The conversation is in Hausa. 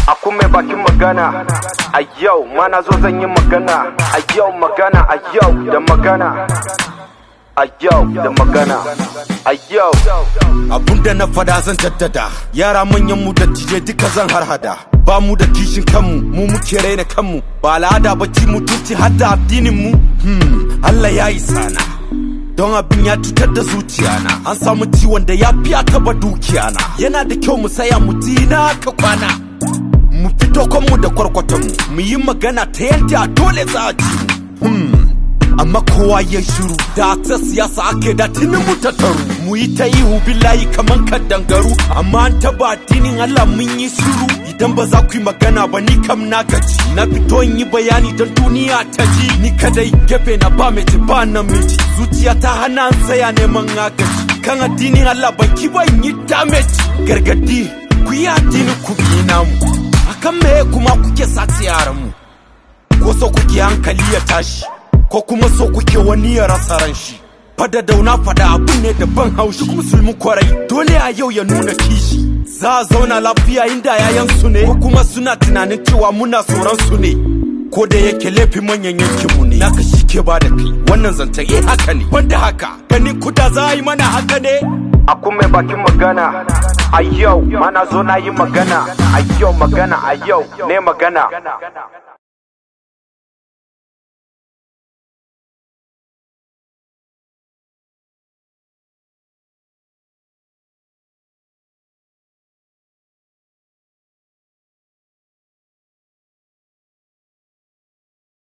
Akun mai bakin magana a yau, mana zo zan yi magana a yau, magana a yau da magana a yau da magana a yau. Abunda na fada zan jaddada, yara manyan mu da tije duka zan harhada. Ba mu da kishin kanmu, mu muke raina kanmu, ba al'ada ba ci mutunci har da addinin mu. Allah ya yi sana, don abin ya cutar da zuciyana. An samu ciwon da ya fiya taba dukiyana. Yana da kyau mu saya mu tina ka kwana, mu fito kanmu da kwarkwatanmu, mu yi magana ta yadda dole za a ji mu. Amma kowa ya shiru, da ta siyasa ake da tuni mu tattaru. Mu yi ta ihu billahi kaman kaddangaru, amma an taba addinin Allah mun yi shiru. Idan ba za ku yi magana ba ni kam na gaji, na fito in yi bayani don duniya ta ji. Ni kadai gefe na ba mace ba namiji, zuciya ta hana an tsaya neman agaji. Kan addinin Allah baki ba in yi damage. Gargadi ku yi addinin ku bi namu, akan me kuma kuke sace yaran mu? Ko so kuke hankali ya tashi, ko kuma so kuke wani ya rasa ran shi? Fada dauna fada abun ne da ban haushi. Duk musulmin kwarai dole a yau ya nuna kishi. Za a zauna lafiya inda yayan su ne, ko kuma suna tunanin cewa muna tsoron su ne? Ko da yake laifin manyan yankin mu ne, naka shi ke ba da kai wannan zancen haka ne. Banda haka gani kuda za a yi mana haka ne? Akun mai bakin magana a yau, mana zo na yi magana a yau, magana a yau ne magana.